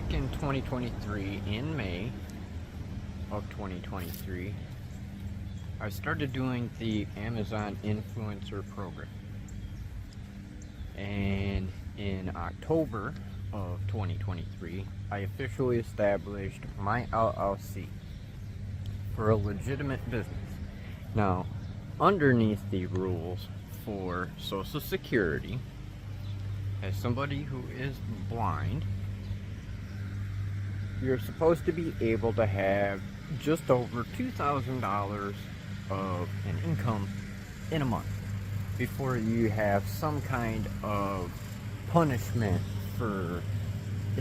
back in 2023, in May of 2023, I started doing the Amazon Influencer Program. And in October of 2023, I officially established my LLC for a legitimate business. Now, underneath the rules for Social Security, as somebody who is blind, you're supposed to be able to have just over $2,000 of an income in a month before you have some kind of punishment for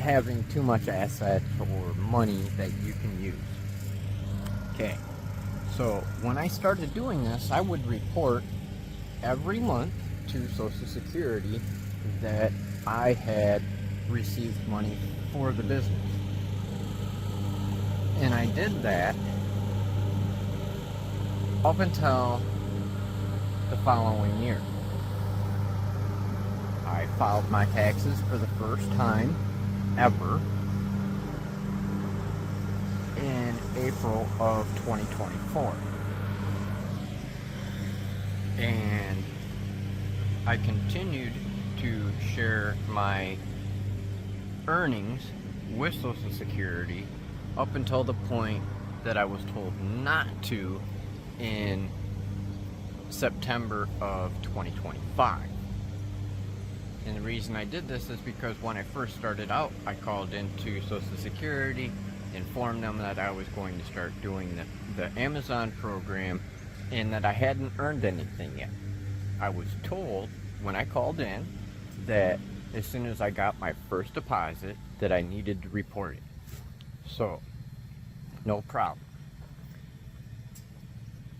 having too much assets or money that you can use. Okay, so when I started doing this, I would report every month to Social Security that I had received money for the business. And I did that up until the following year. I filed my taxes for the first time ever in April of 2024. And I continued to share my earnings with Social Security up until the point that I was told not to in September of 2025. And the reason I did this is because when I first started out, I called into Social Security, informed them that I was going to start doing the Amazon program and that I hadn't earned anything yet. I was told when I called in that as soon as I got my first deposit that I needed to report it. So, no problem.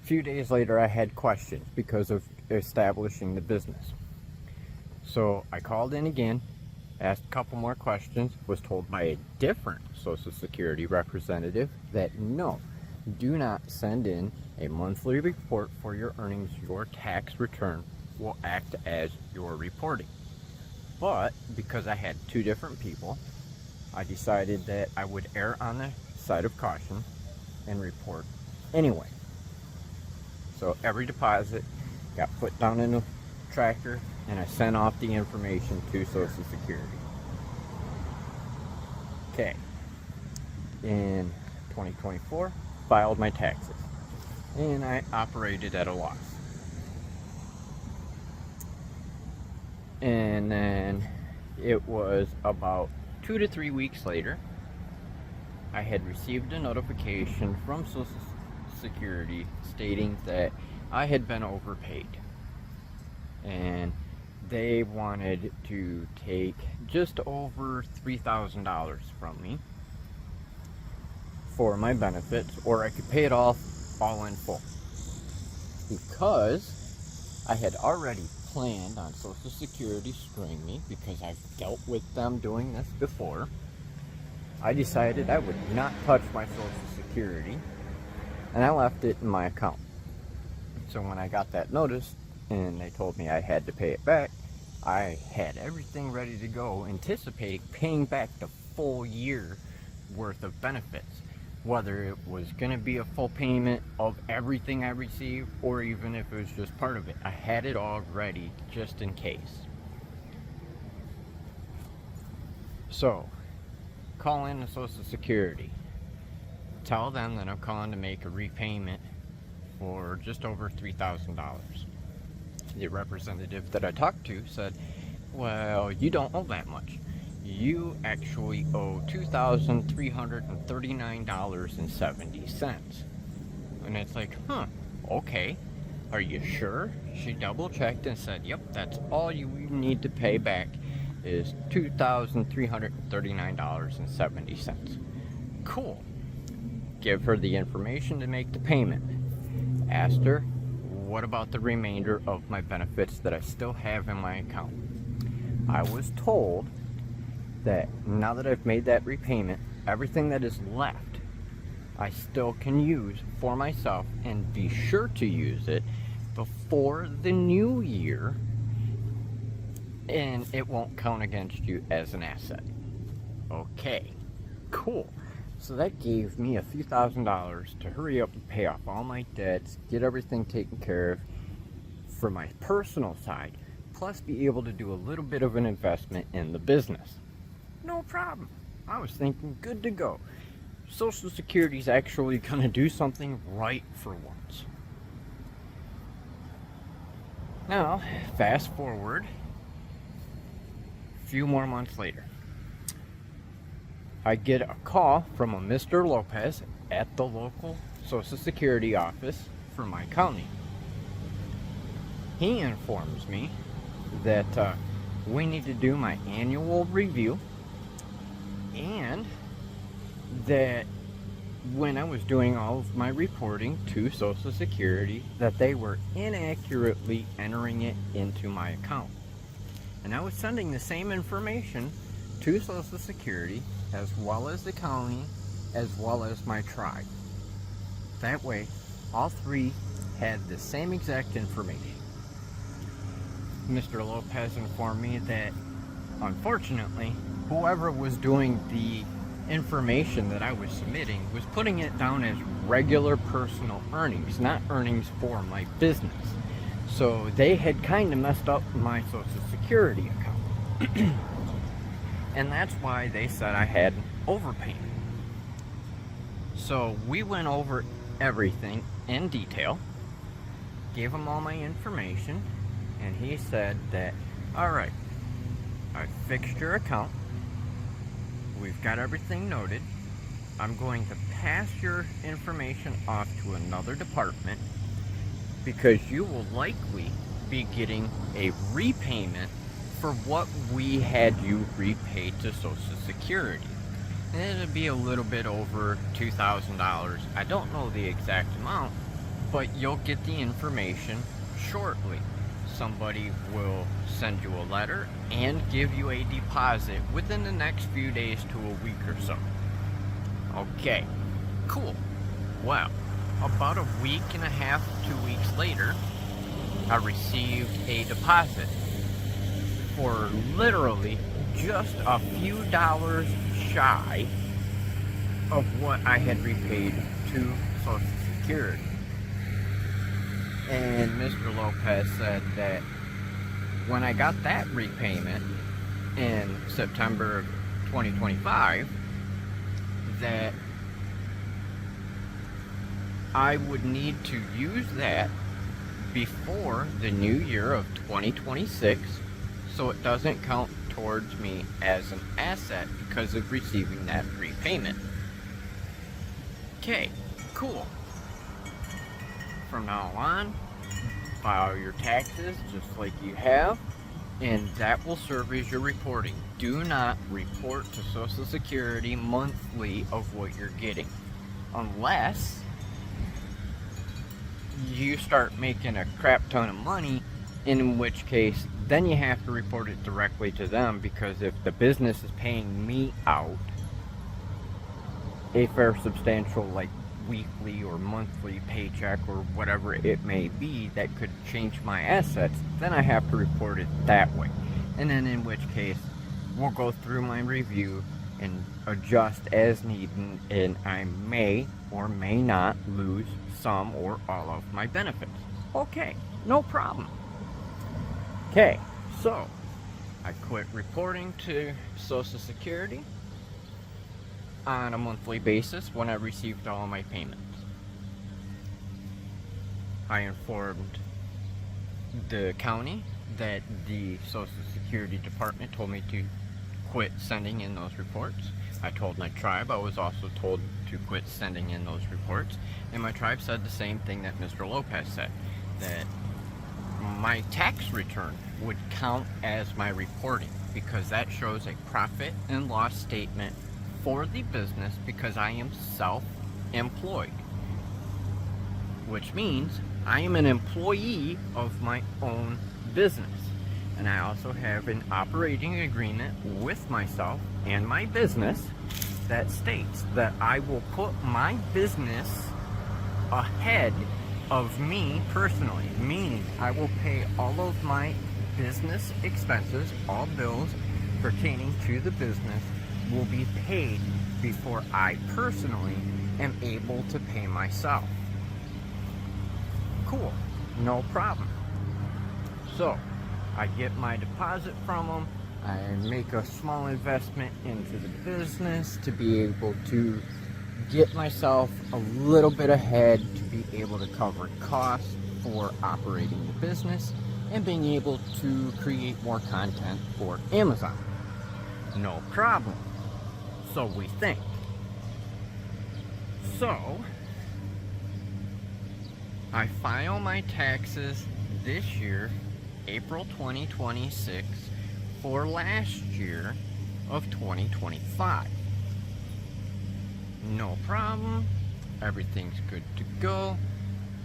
A few days later, I had questions because of establishing the business. So I called in again, asked a couple more questions, was told by a different Social Security representative that no, do not send in a monthly report for your earnings. Your tax return will act as your reporting. But because I had two different people, I decided that I would err on the side of caution and report anyway. So every deposit got put down in a tracker and I sent off the information to Social Security. Okay, in 2024, filed my taxes and I operated at a loss. And then it was about 2 to 3 weeks later, I had received a notification from Social Security stating that I had been overpaid. And they wanted to take just over $3,000 from me for my benefits, or I could pay it off all in full. Because I had already planned on Social Security screwing me, because I've dealt with them doing this before, I decided I would not touch my Social Security, and I left it in my account. So when I got that notice and they told me I had to pay it back, I had everything ready to go, anticipating paying back the full year worth of benefits, whether it was going to be a full payment of everything I received or even if it was just part of it. I had it all ready just in case. So call in to Social Security, tell them that I'm calling to make a repayment for just over $3,000. The representative that I talked to said, well, you don't owe that much. You actually owe $2,339.70. And it's like, okay, are you sure? She double checked and said, yep, that's all you need to pay back is $2,339.70. Cool. Give her the information to make the payment. Asked her, what about the remainder of my benefits that I still have in my account? I was told that now that I've made that repayment, everything that is left, I still can use for myself, and be sure to use it before the new year, and it won't count against you as an asset. Okay, Cool. So that gave me a few $1,000s to hurry up and pay off all my debts, get everything taken care of for my personal side, plus be able to do a little bit of an investment in the business. No problem. I was thinking good to go. Social Security's actually going to do something right for once. Now, fast forward a few more months later. I get a call from a Mr. Lopez at the local Social Security office for my county. He informs me that we need to do my annual review, and that when I was doing all of my reporting to Social Security, that they were inaccurately entering it into my account. And I was sending the same information to Social Security, as well as the county, as well as my tribe. That way, all three had the same exact information. Mr. Lopez informed me that, unfortunately, whoever was doing the information that I was submitting was putting it down as regular personal earnings, not earnings for my business. So they had kind of messed up my Social Security account. And that's why they said I had an overpayment. So we went over everything in detail, gave him all my information, and he said that, all right, I fixed your account, we've got everything noted, I'm going to pass your information off to another department, because you will likely be getting a repayment for what we had you repay to Social Security. And it'll be a little bit over $2,000. I don't know the exact amount, but you'll get the information shortly. Somebody will send you a letter and give you a deposit within the next few days to a week or so. Okay, cool. Well, about a week and a half, 2 weeks later, I received a deposit for literally just a few dollars shy of what I had repaid to Social Security. And Mr. Lopez said that when I got that repayment in September of 2025, that I would need to use that before the new year of 2026, so it doesn't count towards me as an asset because of receiving that repayment. Okay, cool. From now on, file your taxes just like you have, and that will serve as your reporting. Do not report to Social Security monthly of what you're getting, unless you start making a crap ton of money, in which case then you have to report it directly to them, because if the business is paying me out a fair substantial, like weekly or monthly paycheck or whatever it may be that could change my assets, then I have to report it that way. And then in which case we'll go through my review and adjust as needed, and I may or may not lose some or all of my benefits. Okay, no problem. Okay, so I quit reporting to Social Security on a monthly basis when I received all my payments. I informed the county that the Social Security Department told me to quit sending in those reports. I told my tribe I was also told to quit sending in those reports, and my tribe said the same thing that Mr. Lopez said, that my tax return would count as my reporting, because that shows a profit and loss statement for the business, because I am self-employed, which means I am an employee of my own business. And I also have an operating agreement with myself and my business that states that I will put my business ahead of me personally, meaning I will pay all of my business expenses, all bills pertaining to the business, will be paid before I personally am able to pay myself. Cool, no problem. So I get my deposit from them. I make a small investment into the business to be able to get myself a little bit ahead, to be able to cover costs for operating the business and being able to create more content for Amazon. No problem. So we think. So I file my taxes this year, April 2026, for last year of 2025. No problem. Everything's good to go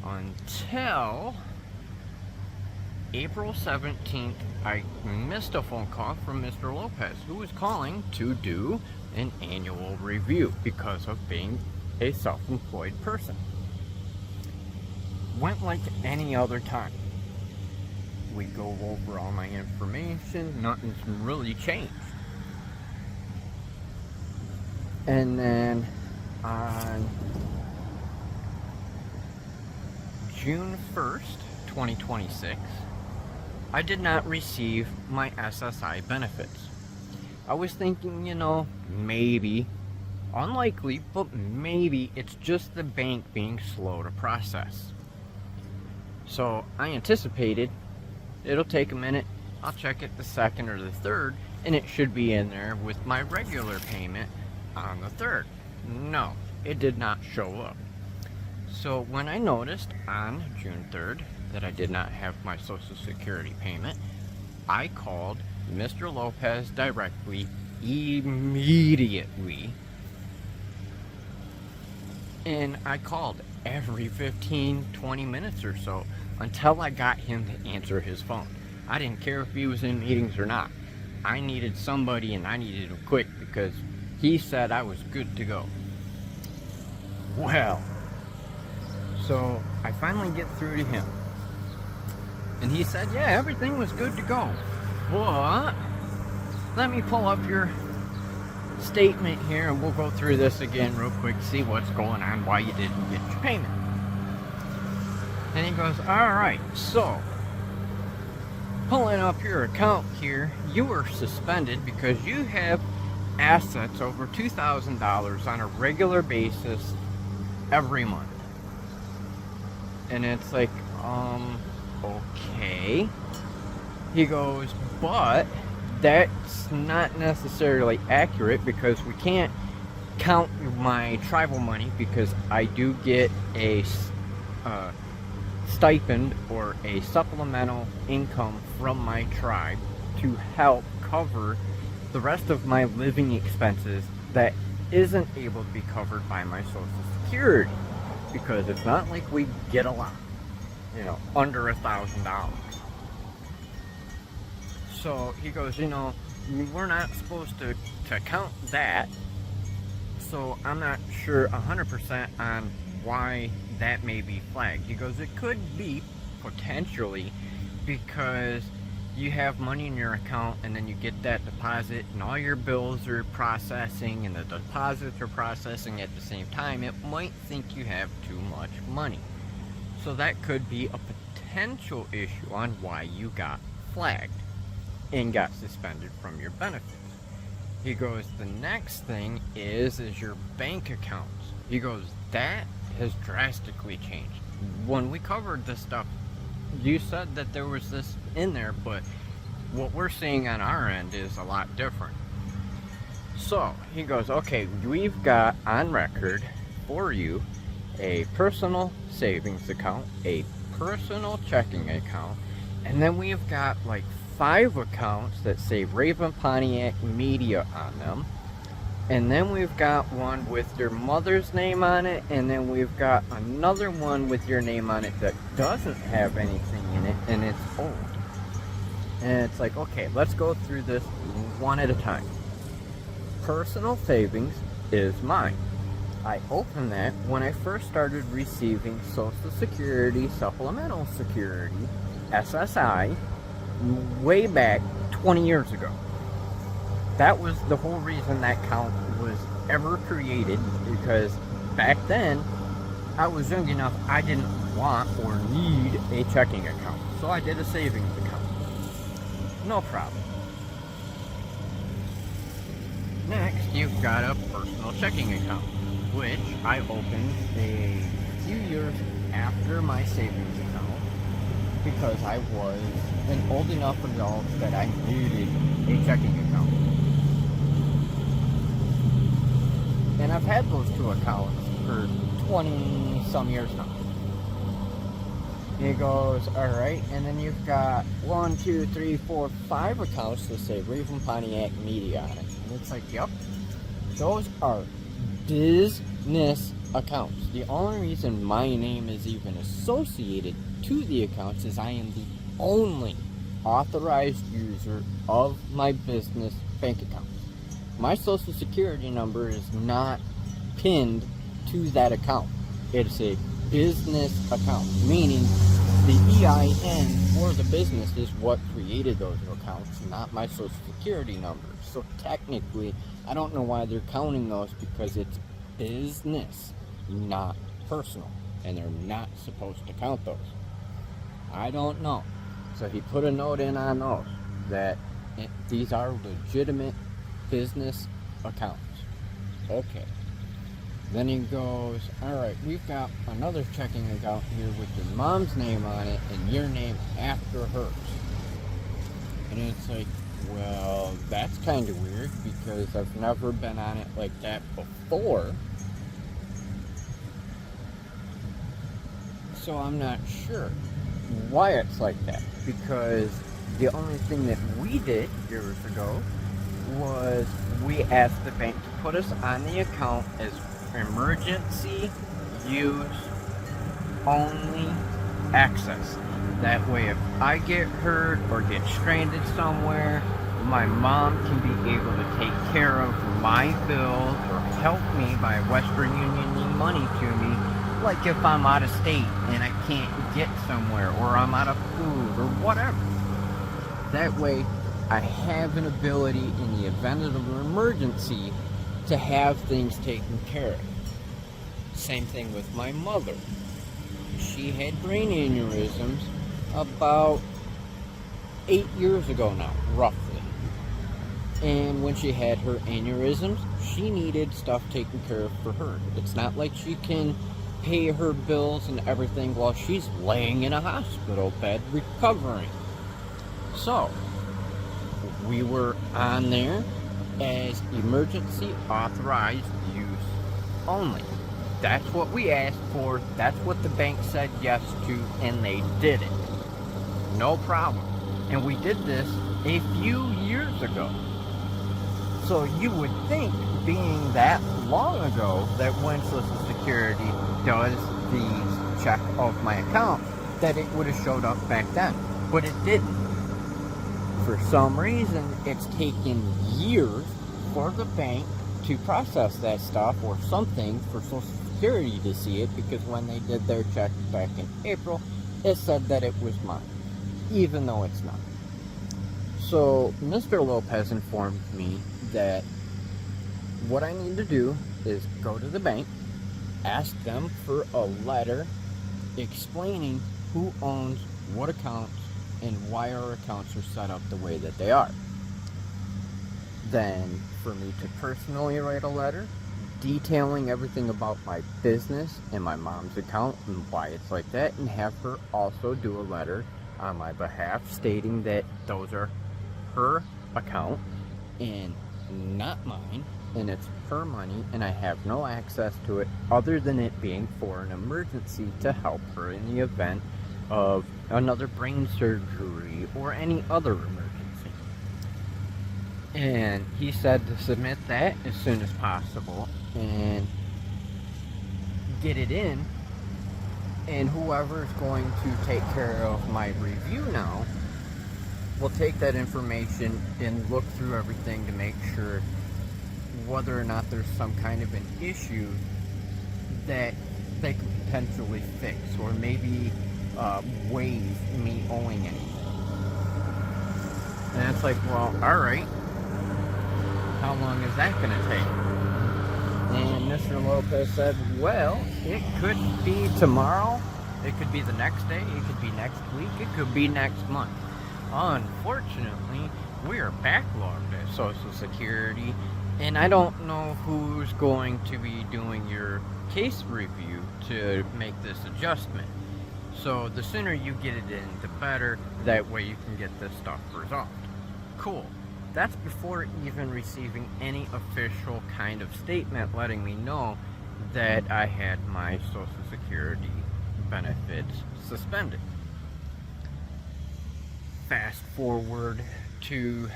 until April 17th. I missed a phone call from Mr. Lopez, who was calling to do an annual review because of being a self-employed person. Went like any other time. We go over all my information, nothing's really changed. And then on June 1st, 2026, I did not receive my SSI benefits. I was thinking, maybe, unlikely, but maybe it's just the bank being slow to process. So I anticipated it'll take a minute. I'll check it the 2nd or the 3rd, and it should be in there with my regular payment on the 3rd. No, it did not show up. So when I noticed on June 3rd that I did not have my Social Security payment, I called Mr. Lopez directly, immediately. And I called every 15-20 minutes or so until I got him to answer his phone. I didn't care if he was in meetings or not. I needed somebody, and I needed him quick because he said I was good to go. Well, so I finally get through to him, and he said, yeah, everything was good to go. But let me pull up your statement here, and we'll go through this again real quick, see what's going on, why you didn't get your payment. And he goes, alright, so pulling up your account here, you were suspended because you have assets over $2,000 on a regular basis every month. And it's like, okay. He goes, but that's not necessarily accurate because we can't count my tribal money because I do get a stipend or a supplemental income from my tribe to help cover the rest of my living expenses that isn't able to be covered by my Social Security, because it's not like we get a lot, under $1,000. So he goes, we're not supposed to count that, so I'm not sure 100% on why that may be flagged. He goes, it could be potentially because you have money in your account and then you get that deposit and all your bills are processing and the deposits are processing at the same time. It might think you have too much money. So that could be a potential issue on why you got flagged and got suspended from your benefits. He goes, the next thing is your bank accounts. He goes, that has drastically changed. When we covered this stuff, you said that there was this in there, but what we're seeing on our end is a lot different. So he goes, okay, we've got on record for you a personal savings account, a personal checking account, and then we've got like 5 accounts that say ravenpontiacmedia on them. And then we've got one with your mother's name on it, and then we've got another one with your name on it that doesn't have anything in it, and it's old. And it's like, okay, let's go through this one at a time. Personal savings is mine. I opened that when I first started receiving Social Security, Supplemental Security, SSI, way back 20 years ago. That was the whole reason that account was ever created, because back then I was young enough, I didn't want or need a checking account. So I did a savings account. No problem. Next, you've got a personal checking account, which I opened a few years after my savings account because I was an old enough adult that I needed a checking account. And I've had those two accounts for 20 some years now. He goes, alright, and then you've got 1, 2, 3, 4, 5 accounts that say ravenpontiacmedia on it. And it's like, yep, those are business accounts. The only reason my name is even associated to the accounts is I am the only authorized user of my business bank account. My social security number is not pinned to that account. It's a business account, meaning the EIN for the business is what created those accounts, not my social security number. So technically, I don't know why they're counting those, because it's business, not personal, and they're not supposed to count those. I don't know. So he put a note in on those that these are legitimate business accounts. Okay. Then he goes, alright, we've got another checking account here with your mom's name on it and your name after hers. And it's like, well, that's kind of weird because I've never been on it like that before. So I'm not sure why it's like that, because the only thing that we did years ago was we asked the bank to put us on the account as emergency use only access. That way, if I get hurt or get stranded somewhere, my mom can be able to take care of my bills or help me by Western Unioning money to me, like if I'm out of state and I can't get somewhere, or I'm out of food or whatever. That way I have an ability in the event of an emergency to have things taken care of. Same thing with my mother. She had brain aneurysms about 8 years ago now, roughly. And when she had her aneurysms, she needed stuff taken care of for her. It's not like she can pay her bills and everything while she's laying in a hospital bed recovering. So, we were on there as emergency authorized use only. That's what we asked for. That's what the bank said yes to, and they did it. No problem. And we did this a few years ago. So you would think, being that long ago, that when Social Security does the check of my account, that it would have showed up back then. But it didn't. For some reason, it's taken years for the bank to process that stuff or something for Social Security to see it, because when they did their check back in April, it said that it was mine, even though it's not. So Mr. Lopez informed me that what I need to do is go to the bank, ask them for a letter explaining who owns what accounts and why our accounts are set up the way that they are. Then for me to personally write a letter detailing everything about my business and my mom's account and why it's like that, and have her also do a letter on my behalf stating that those are her account and not mine, and it's her money and I have no access to it other than it being for an emergency to help her in the event of another brain surgery or any other emergency. And he said to submit that as soon as possible and get it in, and whoever's going to take care of my review now will take that information and look through everything to make sure whether or not there's some kind of an issue that they can potentially fix, or maybe waive me owing anything. And it's like, well, alright. how long is that going to take? And Mr. Lopez said, well, it could be tomorrow, it could be the next day, it could be next week, it could be next month. Unfortunately, we are backlogged at Social Security, and I don't know who's going to be doing your case review to make this adjustment. So the sooner you get it in, the better. That way you can get this stuff resolved. Cool. That's before even receiving any official kind of statement letting me know that I had my Social Security benefits suspended. Fast forward to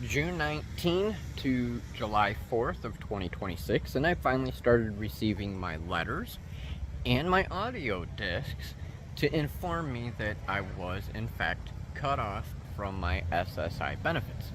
June 19 to July 4th of 2026, and I finally started receiving my letters and my audio discs to inform me that I was in fact cut off from my SSI benefits.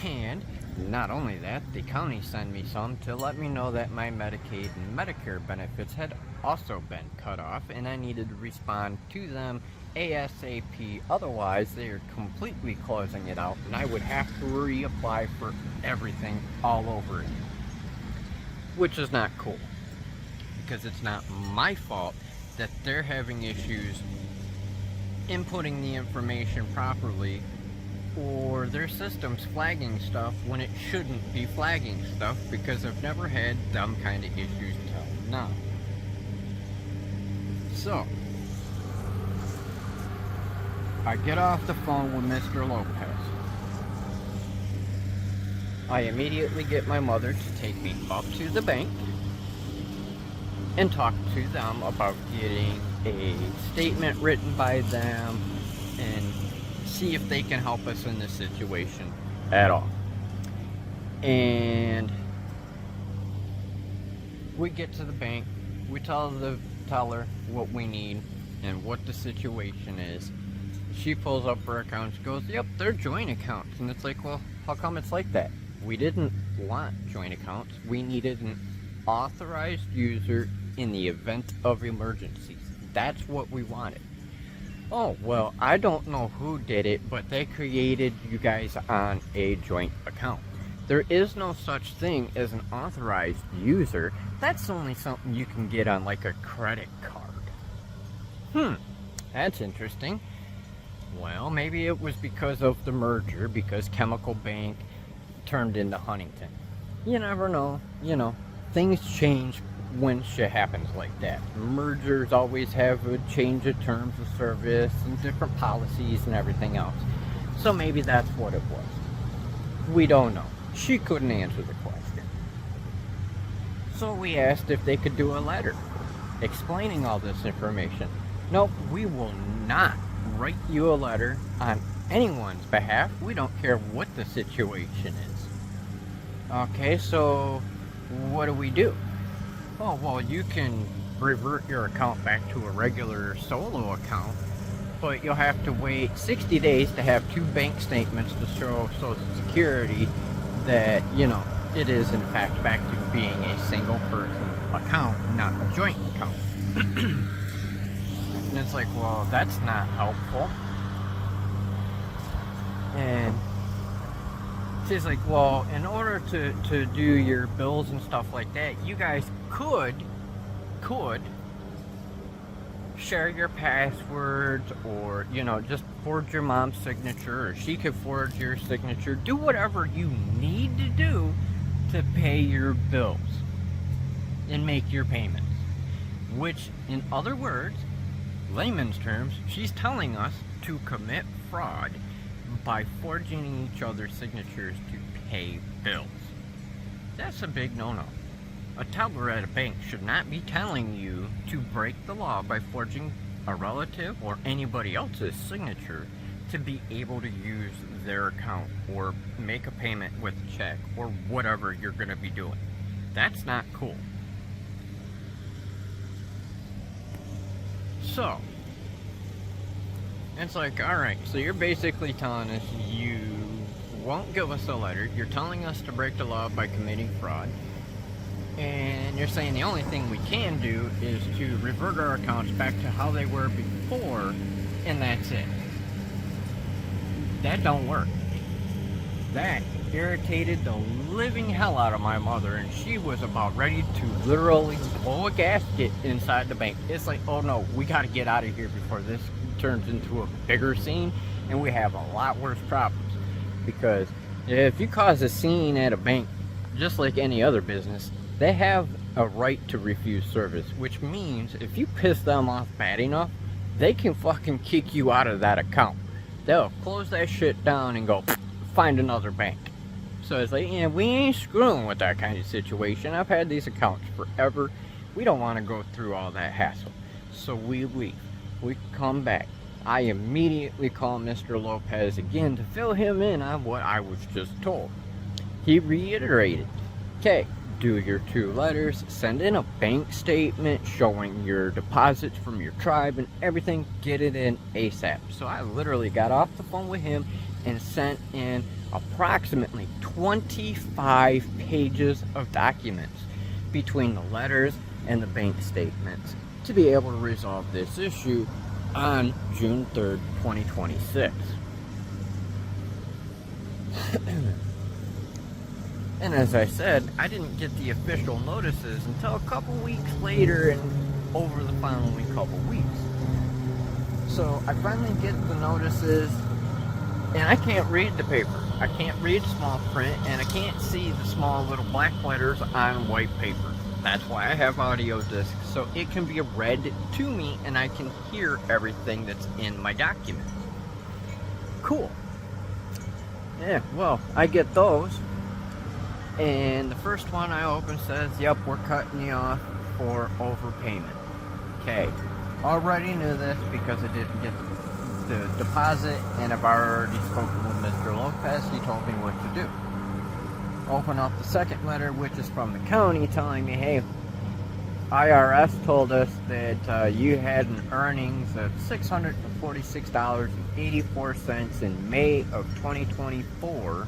And not only that, the county sent me some to let me know that my Medicaid and Medicare benefits had also been cut off, and I needed to respond to them ASAP, otherwise they are completely closing it out and I would have to reapply for everything all over again. Which is not cool, because it's not my fault that they're having issues inputting the information properly, or their system's flagging stuff when it shouldn't be flagging stuff, because I've never had them kind of issues till now. So I get off the phone with Mr. Lopez. I immediately get my mother to take me up to the bank and talk to them about getting a statement written by them and see if they can help us in this situation at all. And we get to the bank, we tell the teller what we need and what the situation is. She pulls up her accounts, goes, yep, they're joint accounts. And it's like, well, how come it's like that? We didn't want joint accounts. We needed an authorized user in the event of emergencies. That's what we wanted. Oh, well, I don't know who did it, but they created you guys on a joint account. There is no such thing as an authorized user. That's only something you can get on like a credit card. That's interesting. Well, maybe it was because of the merger, because Chemical Bank turned into Huntington. You never know. You know, things change when shit happens like that. Mergers always have a change of terms of service and different policies and everything else. So maybe that's what it was. We don't know. She couldn't answer the question. So we asked if they could do a letter explaining all this information. Nope, we will not write you a letter on anyone's behalf. We don't care what the situation is. Okay, so what do we do? Oh, well, you can revert your account back to a regular solo account, but you'll have to wait 60 days to have 2 bank statements to show Social Security that, you know, it is in fact back to being a single person account, not a joint account. And it's like, well, that's not helpful. And she's like, well, in order to do your bills and stuff like that, you guys could share your passwords, or, you know, just forge your mom's signature, or she could forge your signature. Do whatever you need to do to pay your bills and make your payments. Which, in other words, layman's terms, she's telling us to commit fraud by forging each other's signatures to pay bills. That's a big no-no. A teller at a bank should not be telling you to break the law by forging a relative or anybody else's signature to be able to use their account or make a payment with a check or whatever you're going to be doing. That's not cool. So, it's like, alright, so you're basically telling us you won't give us a letter, you're telling us to break the law by committing fraud, and you're saying the only thing we can do is to revert our accounts back to how they were before, and that's it. That don't work. That irritated the living hell out of my mother, and she was about ready to literally blow a gasket inside the bank. It's like, oh no, we got to get out of here before this turns into a bigger scene and we have a lot worse problems. Because if you cause a scene at a bank, just like any other business, they have a right to refuse service, which means if you piss them off bad enough, they can fucking kick you out of that account. They'll close that shit down and go find another bank. So it's like, yeah, we ain't screwing with that kind of situation. I've had these accounts forever. We don't want to go through all that hassle. So we leave. We come back. I immediately call Mr. Lopez again to fill him in on what I was just told. He reiterated, okay, do your 2 letters, send in a bank statement showing your deposits from your tribe and everything, get it in ASAP. So I literally got off the phone with him and sent in approximately 25 pages of documents between the letters and the bank statements to be able to resolve this issue on June 3rd, 2026. And as I said, I didn't get the official notices until a couple weeks later and over the following couple weeks. So I finally get the notices, and I can't read the paper. I can't read small print, and I can't see the small little black letters on white paper. That's why I have audio discs, so it can be read to me and I can hear everything that's in my documents. Cool. Yeah, well, I get those. And the first one I open says, yep, we're cutting you off for overpayment. Okay, already knew this because I didn't get the deposit, and I've already spoken with Mr. Lopez. He told me what to do. Open up the second letter, which is from the county, telling me, hey, IRS told us that you had an earnings of $646.84 in May of 2024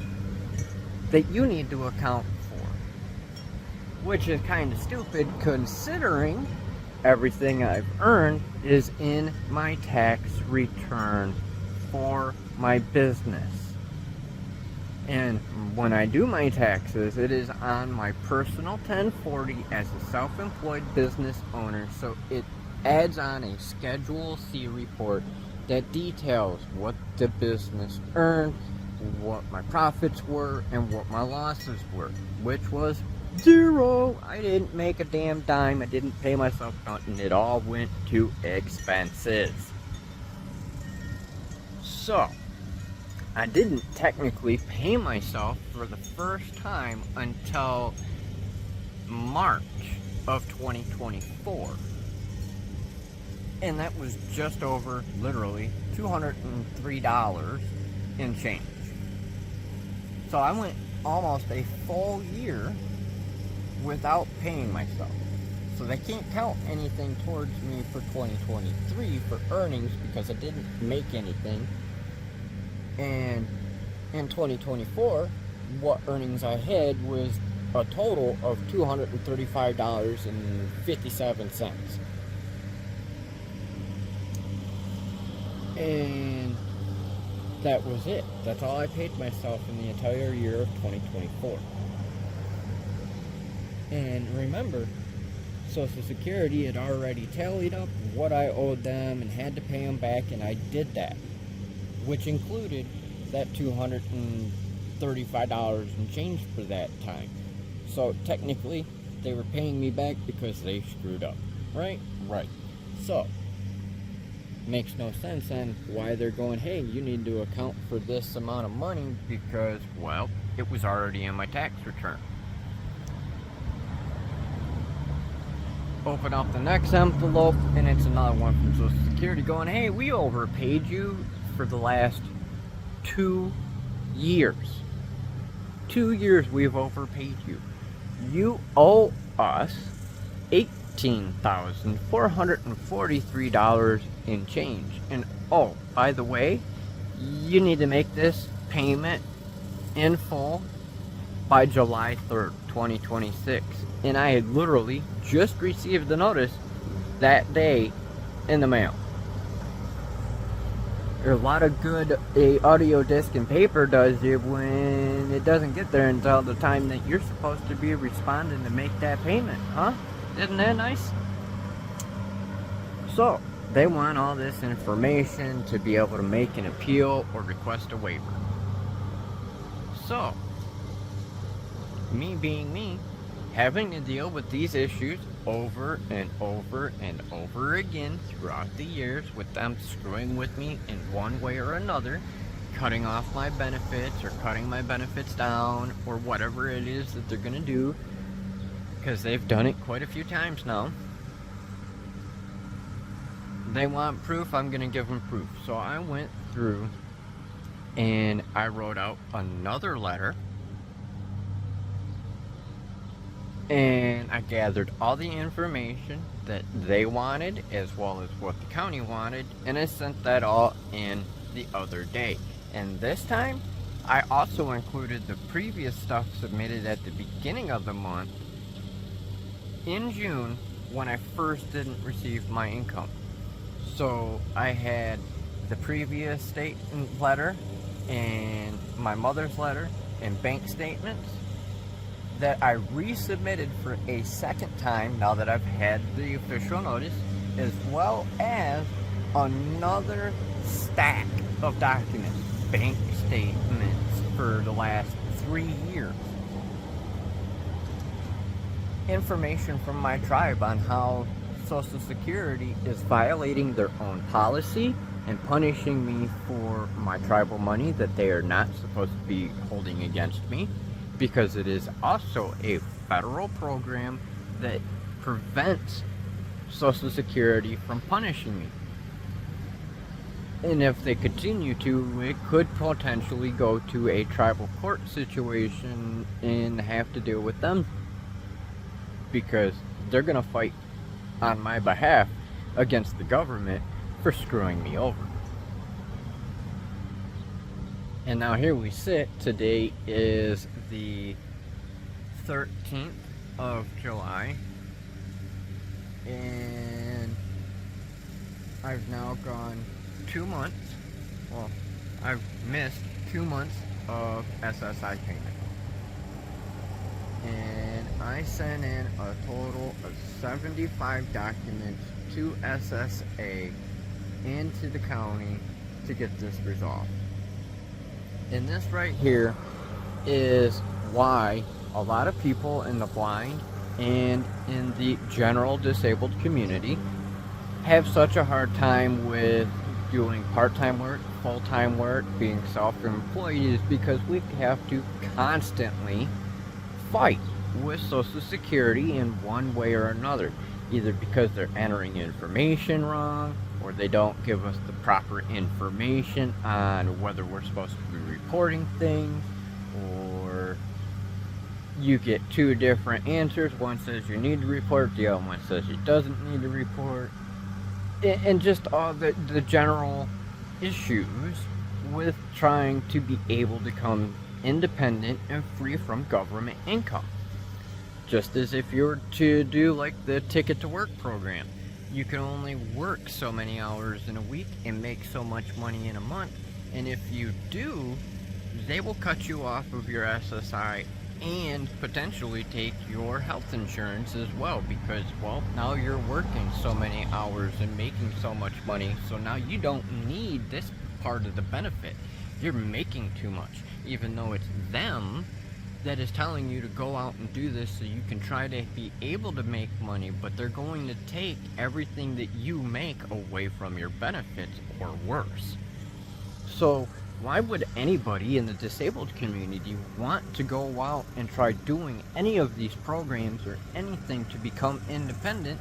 that you need to account for, which is kind of stupid considering everything I've earned is in my tax return for my business. And when I do my taxes, it is on my personal 1040 as a self-employed business owner, so it adds on a Schedule C report that details what the business earned, what my profits were, and what my losses were, which was 0. I didn't make a damn dime. I didn't pay myself nothing. It all went to expenses. So I didn't technically pay myself for the first time until March of 2024. And that was just over, literally, $203 in change. So I went almost a full year without paying myself. So they can't count anything towards me for 2023 for earnings because I didn't make anything. And in 2024, what earnings I had was a total of $235.57. And that was it. That's all I paid myself in the entire year of 2024. And remember, Social Security had already tallied up what I owed them and had to pay them back, and I did that, which included that $235 and change for that time. So technically, they were paying me back because they screwed up, right? Right. So, makes no sense on why they're going, hey, you need to account for this amount of money because, well, it was already in my tax return. Open up the next envelope, and it's another one from Social Security going, hey, we overpaid you for the last 2 years. 2 years we've overpaid you. You owe us $18,443 in change. And oh, by the way, you need to make this payment in full by July 3rd, 2026. And I had literally just received the notice that day in the mail. a lot of good a audio disc and paper does you when it doesn't get there until the time that you're supposed to be responding to make that payment, huh? Isn't that nice? So, they want all this information to be able to make an appeal or request a waiver. So, me being me, having to deal with these issues over and over and over again throughout the years, with them screwing with me in one way or another, cutting off my benefits or cutting my benefits down or whatever it is that they're going to do, because they've done it quite a few times now. They want proof, I'm going to give them proof. So I went through and I wrote out another letter, and I gathered all the information that they wanted as well as what the county wanted, and I sent that all in the other day. And this time I also included the previous stuff submitted at the beginning of the month in June when I first didn't receive my income. So I had the previous statement letter and my mother's letter and bank statements that I resubmitted for a second time now that I've had the official notice, as well as another stack of documents, bank statements for the last 3 years. Information from my tribe on how Social Security is violating their own policy and punishing me for my tribal money that they are not supposed to be holding against me, because it is also a federal program that prevents Social Security from punishing me. And if they continue to, it could potentially go to a tribal court situation and have to deal with them, because they're going to fight on my behalf against the government for screwing me over. And now here we sit. Today is the 13th of July, and I've now gone 2 months, well, I've missed 2 months of SSI payment. And I sent in a total of 75 documents to SSA and to the county to get this resolved. And this right here is why a lot of people in the blind and in the general disabled community have such a hard time with doing part-time work, full-time work, being self-employed, is because we have to constantly fight with Social Security in one way or another, either because they're entering information wrong, or they don't give us the proper information on whether we're supposed to be reporting things, or you get two different answers. One says you need to report, the other one says you doesn't need to report, and just all the general issues with trying to be able to become independent and free from government income. Just as if you were to do like the Ticket to Work program, you can only work so many hours in a week and make so much money in a month, and if you do, they will cut you off of your SSI and potentially take your health insurance as well, because, well, now you're working so many hours and making so much money, so now you don't need this part of the benefit. You're making too much, even though it's them that is telling you to go out and do this so you can try to be able to make money, but they're going to take everything that you make away from your benefits, or worse. So why would anybody in the disabled community want to go out and try doing any of these programs or anything to become independent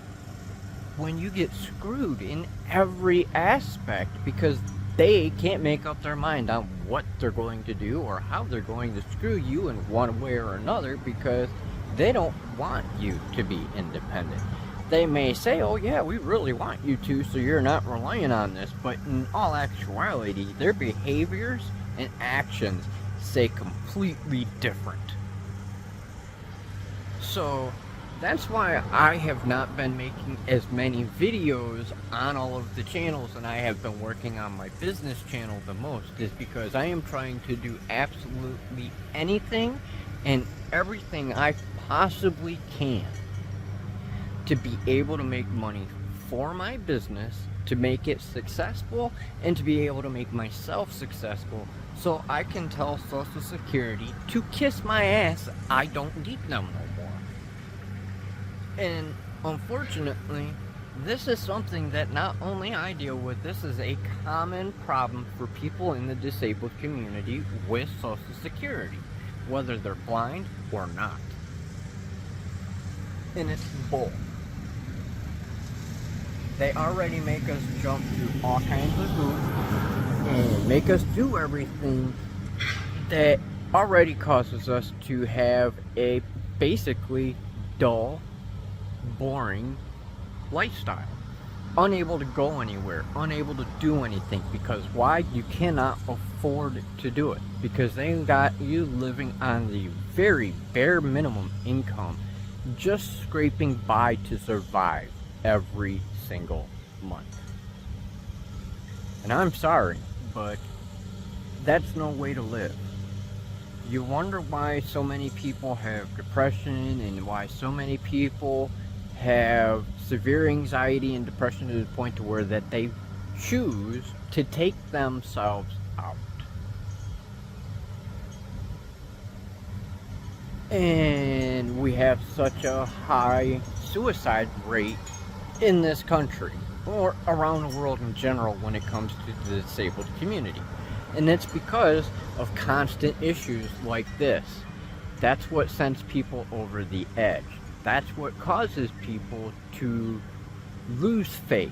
when you get screwed in every aspect, because they can't make up their mind on what they're going to do or how they're going to screw you in one way or another, because they don't want you to be independent. They may say, oh yeah, we really want you to, so you're not relying on this, but in all actuality, their behaviors and actions say completely different. So That's why I have not been making as many videos on all of the channels, and I have been working on my business channel the most, is because I am trying to do absolutely anything and everything I possibly can to be able to make money for my business, to make it successful, and to be able to make myself successful, so I can tell Social Security to kiss my ass, I don't need them no more. And unfortunately, this is something that not only I deal with, this is a common problem for people in the disabled community with Social Security, whether they're blind or not. And it's bull. They already make us jump through all kinds of hoops and make us do everything that already causes us to have a basically dull, boring lifestyle. Unable to go anywhere, unable to do anything, because why? You cannot afford to do it, because they got you living on the very bare minimum income, just scraping by to survive every single month. And I'm sorry, but that's no way to live. You wonder why so many people have depression and why so many people have severe anxiety and depression to the point to where that they choose to take themselves out. And we have such a high suicide rate in this country, or around the world in general, when it comes to the disabled community. And it's because of constant issues like this. That's what sends people over the edge. That's what causes people to lose faith,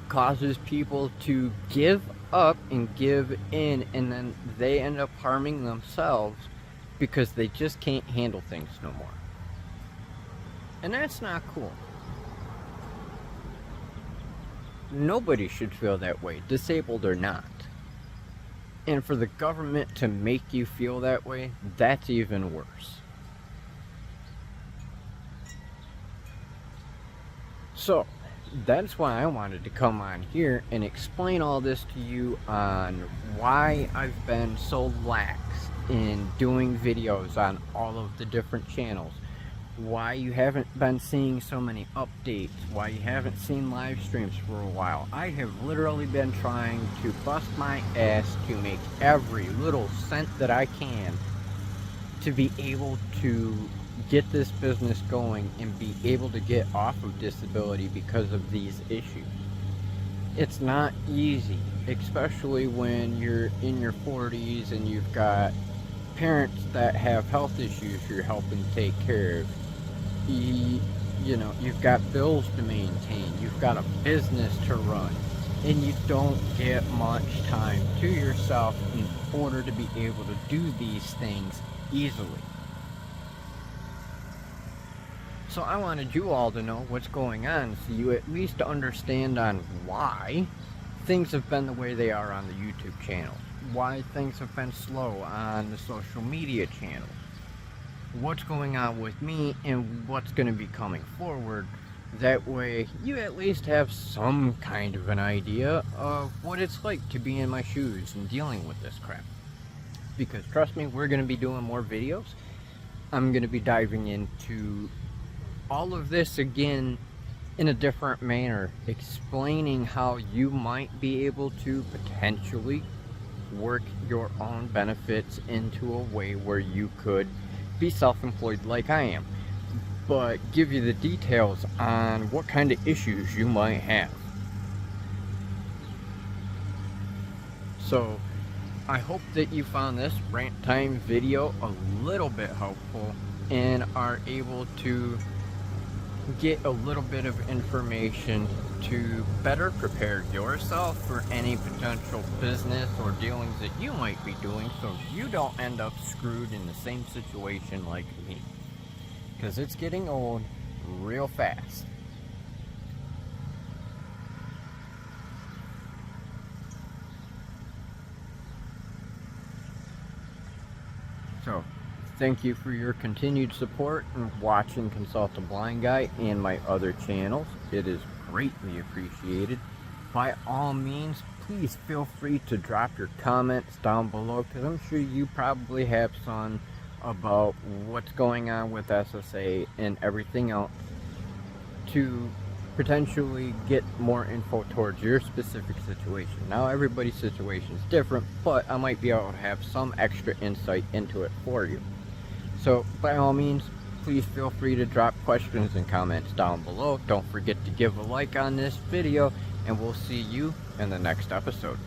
causes people to give up and give in, and then they end up harming themselves because they just can't handle things no more. And that's not cool. Nobody should feel that way, disabled or not. And for the government to make you feel that way, that's even worse. So, that's why I wanted to come on here and explain all this to you on why I've been so lax in doing videos on all of the different channels. Why you haven't been seeing so many updates, why you haven't seen live streams for a while. I have literally been trying to bust my ass to make every little cent that I can to be able to get this business going and be able to get off of disability because of these issues. It's not easy, especially when you're in your 40s and you've got parents that have health issues you're helping take care of. You know, you've got bills to maintain, you've got a business to run, and you don't get much time to yourself in order to be able to do these things easily. So I wanted you all to know what's going on, so you at least understand on why things have been the way they are on the YouTube channel, why things have been slow on the social media channels, what's going on with me, and what's going to be coming forward. That way you at least have some kind of an idea of what it's like to be in my shoes and dealing with this crap. Because trust me, we're going to be doing more videos. I'm going to be diving into all of this again in a different manner, explaining how you might be able to potentially work your own benefits into a way where you could be self-employed like I am, but give you the details on what kind of issues you might have. So I hope that you found this rant time video a little bit helpful and are able to get a little bit of information to better prepare yourself for any potential business or dealings that you might be doing, so you don't end up screwed in the same situation like me, because it's getting old real fast. So Thank you for your continued support and watching Consult a Blind Guy and my other channels. It is greatly appreciated. By all means, please feel free to drop your comments down below, because I'm sure you probably have some about what's going on with SSA and everything else, to potentially get more info towards your specific situation. Now, everybody's situation is different, but I might be able to have some extra insight into it for you. So by all means, please feel free to drop questions and comments down below. Don't forget to give a like on this video, and we'll see you in the next episode.